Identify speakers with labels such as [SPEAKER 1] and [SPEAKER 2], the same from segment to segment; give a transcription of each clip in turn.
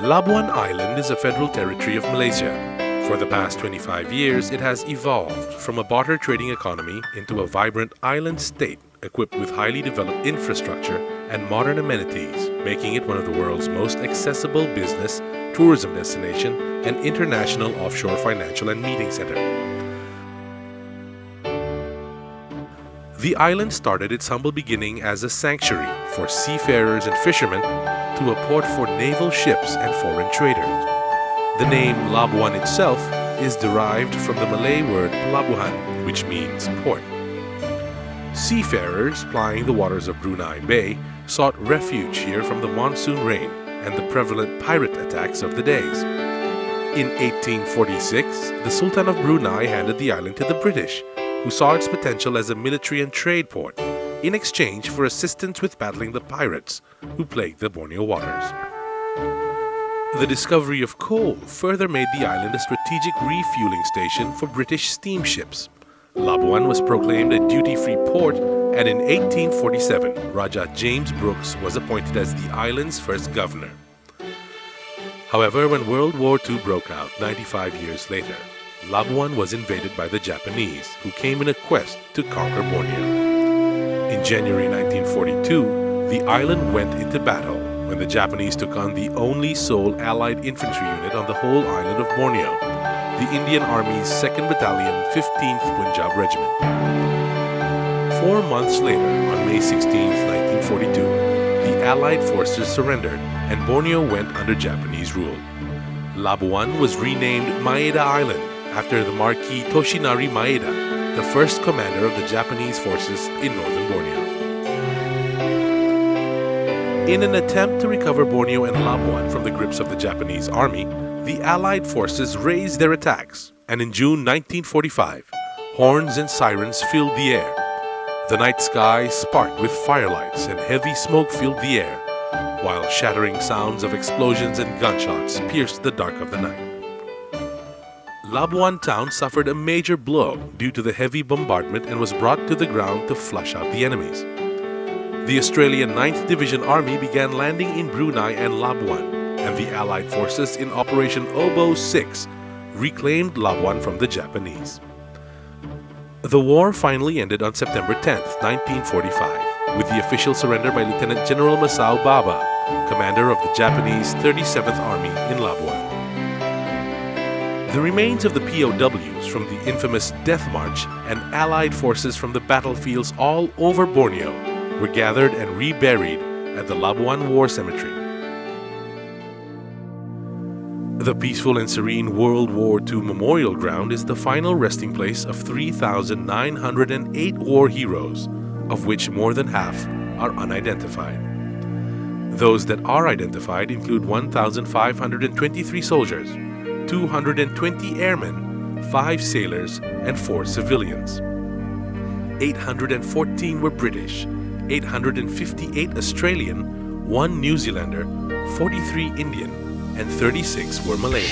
[SPEAKER 1] Labuan Island is a federal territory of Malaysia. For the past 25 years, it has evolved from a barter trading economy into a vibrant island state equipped with highly developed infrastructure and modern amenities, making it one of the world's most accessible business, tourism destination, and international offshore financial and meeting center. The island started its humble beginning as a sanctuary for seafarers and fishermen to a port for naval ships and foreign traders. The name Labuan itself is derived from the Malay word pelabuhan, which means port. Seafarers plying the waters of Brunei Bay sought refuge here from the monsoon rain and the prevalent pirate attacks of the days. In 1846, the Sultan of Brunei handed the island to the British, who saw its potential as a military and trade port, in exchange for assistance with battling the pirates who plagued the Borneo waters. The discovery of coal further made the island a strategic refueling station for British steamships. Labuan was proclaimed a duty-free port, and in 1847, Raja James Brooks was appointed as the island's first governor. However, when World War II broke out 95 years later, Labuan was invaded by the Japanese, who came in a quest to conquer Borneo. In January 1942, the island went into battle when the Japanese took on the only sole Allied infantry unit on the whole island of Borneo, the Indian Army's 2nd Battalion, 15th Punjab Regiment. 4 months later, on May 16, 1942, the Allied forces surrendered and Borneo went under Japanese rule. Labuan was renamed Maeda Island after the Marquis Toshinari Maeda, the first commander of the Japanese forces in northern Borneo. In an attempt to recover Borneo and Labuan from the grips of the Japanese army, the Allied forces raised their attacks, and in June 1945, horns and sirens filled the air. The night sky sparked with firelights and heavy smoke filled the air, while shattering sounds of explosions and gunshots pierced the dark of the night. Labuan town suffered a major blow due to the heavy bombardment and was brought to the ground to flush out the enemies. The Australian 9th Division Army began landing in Brunei and Labuan, and the Allied forces in Operation Oboe 6 reclaimed Labuan from the Japanese. The war finally ended on September 10, 1945, with the official surrender by Lieutenant General Masao Baba, commander of the Japanese 37th Army in Labuan. The remains of the POWs from the infamous Death March and Allied forces from the battlefields all over Borneo were gathered and reburied at the Labuan War Cemetery. The peaceful and serene World War II Memorial Ground is the final resting place of 3,908 war heroes, of which more than half are unidentified. Those that are identified include 1,523 soldiers, 220 airmen, 5 sailors, and 4 civilians. 814 were British, 858 Australian, 1 New Zealander, 43 Indian, and 36 were Malay.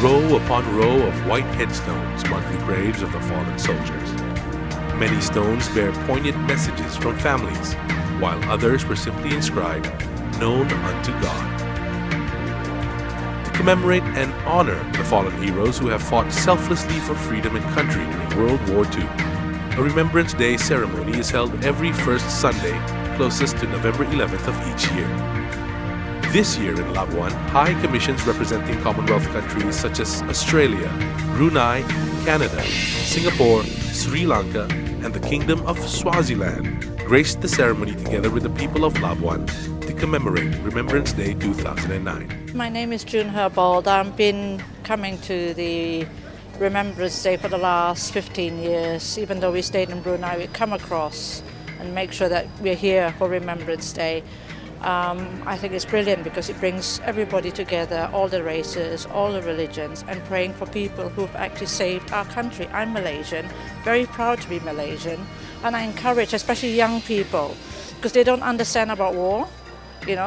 [SPEAKER 1] Row upon row of white headstones mark the graves of the fallen soldiers. Many stones bear poignant messages from families, while others were simply inscribed, "Known unto God." To commemorate and honor the fallen heroes who have fought selflessly for freedom and country during World War II, a Remembrance Day ceremony is held every first Sunday closest to November 11th of each year. This year in Labuan, high commissions representing Commonwealth countries such as Australia, Brunei, Canada, Singapore, Sri Lanka, and the Kingdom of Swaziland graced the ceremony together with the people of Labuan to commemorate Remembrance Day 2009.
[SPEAKER 2] My name is June Herbold. I've been coming to the Remembrance Day for the last 15 years. Even though we stayed in Brunei, we come across and make sure that we're here for Remembrance Day. I think it's brilliant because it brings everybody together, all the races, all the religions, and praying for people who've actually saved our country. I'm Malaysian, very proud to be Malaysian, and I encourage especially young people because they don't understand about war.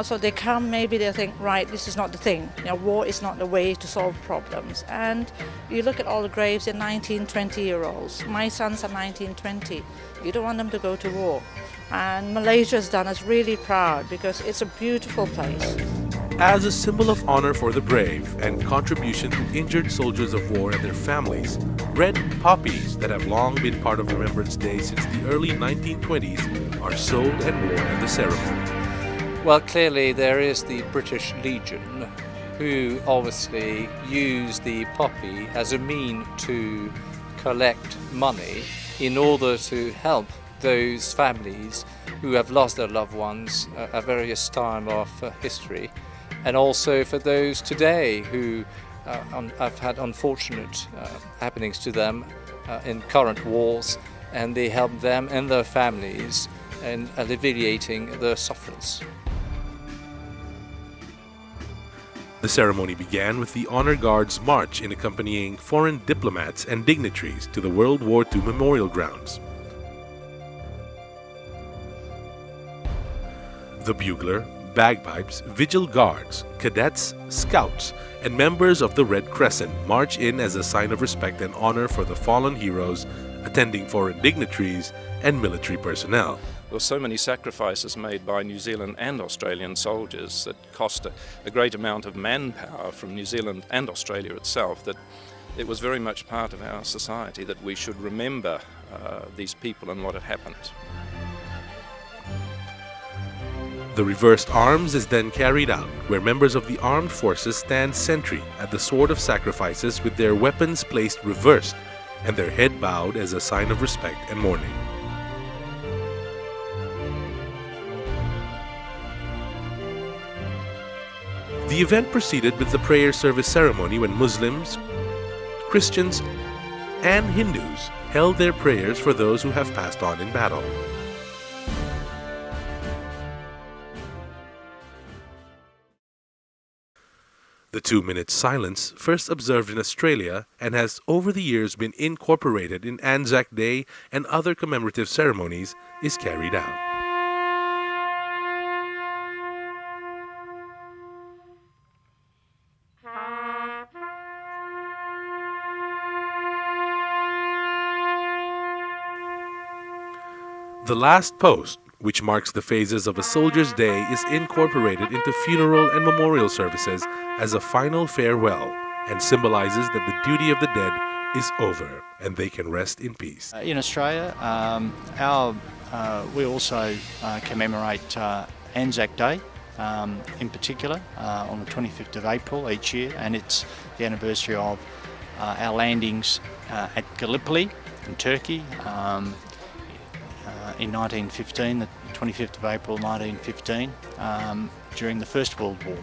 [SPEAKER 2] So they come, maybe they think, right, this is not the thing. War is not the way to solve problems. And you look at all the graves, they're 19, 20-year-olds. My sons are 19, 20. You don't want them to go to war. And Malaysia's done us really proud because it's a beautiful place.
[SPEAKER 1] As a symbol of honor for the brave and contribution to injured soldiers of war and their families, red poppies that have long been part of Remembrance Day since the early 1920s are sold and worn at the ceremony.
[SPEAKER 3] Well, clearly there is the British Legion, who obviously use the poppy as a mean to collect money in order to help those families who have lost their loved ones at various times of history, and also for those today who have had unfortunate happenings to them in current wars, and they help them and their families in alleviating their sufferance.
[SPEAKER 1] The ceremony began with the Honor Guard's march in accompanying foreign diplomats and dignitaries to the World War II memorial grounds. The bugler, bagpipes, vigil guards, cadets, scouts, and members of the Red Crescent march in as a sign of respect and honor for the fallen heroes, attending foreign dignitaries and military personnel.
[SPEAKER 4] There were so many sacrifices made by New Zealand and Australian soldiers that cost a great amount of manpower from New Zealand and Australia itself, that it was very much part of our society that we should remember these people and what had happened.
[SPEAKER 1] The reversed arms is then carried out, where members of the armed forces stand sentry at the Sword of Sacrifices with their weapons placed reversed and their head bowed as a sign of respect and mourning. The event proceeded with the prayer service ceremony when Muslims, Christians, and Hindus held their prayers for those who have passed on in battle. The 2-minute silence, first observed in Australia and has over the years been incorporated in Anzac Day and other commemorative ceremonies, is carried out. The last post, which marks the phases of a soldier's day, is incorporated into funeral and memorial services as a final farewell and symbolizes that the duty of the dead is over and they can rest in peace.
[SPEAKER 5] In Australia, we also commemorate Anzac Day in particular on the 25th of April each year, and it's the anniversary of our landings at Gallipoli in Turkey in 1915, the 25th of April 1915, during the First World War.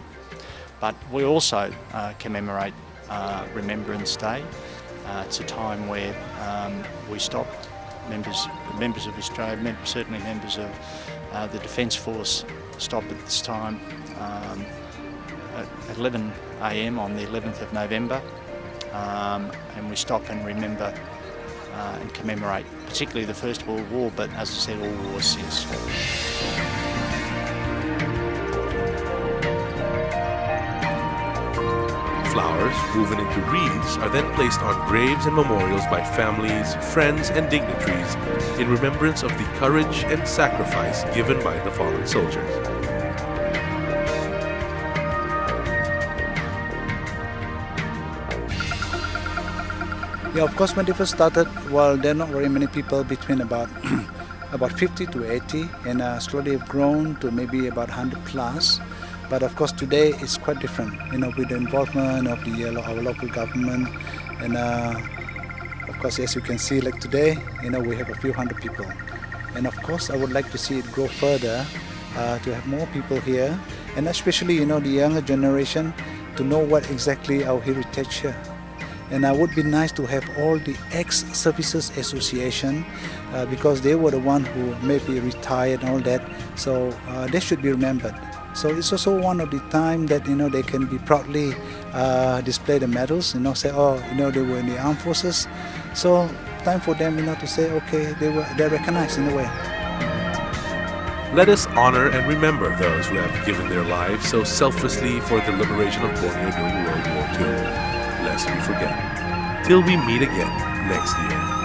[SPEAKER 5] But we also commemorate Remembrance Day. It's a time where we stop, members of Australia, certainly members of the Defence Force stop at this time at 11 AM on the 11th of November, and we stop and remember and commemorate particularly the First World War, but as I said, all wars since.
[SPEAKER 1] Flowers, woven into wreaths, are then placed on graves and memorials by families, friends, and dignitaries in remembrance of the courage and sacrifice given by the fallen soldiers.
[SPEAKER 6] Yeah, of course, when they first started, well, there are not very many people, between about 50 to 80, and slowly have grown to maybe about 100 plus. But of course, today it's quite different, with the involvement of our local government, and of course, as you can see, like today, we have a few hundred people. And of course, I would like to see it grow further, to have more people here, and especially, the younger generation to know what exactly our heritage here. And it would be nice to have all the ex-services association, because they were the one who maybe retired and all that, so they should be remembered. So it's also one of the time that they can be proudly display the medals, say, oh, they were in the armed forces. So time for them, to say, okay, they're recognized in a way.
[SPEAKER 1] Let us honor and remember those who have given their lives so selflessly for the liberation of Borneo during World War II, lest we forget. Till we meet again next year.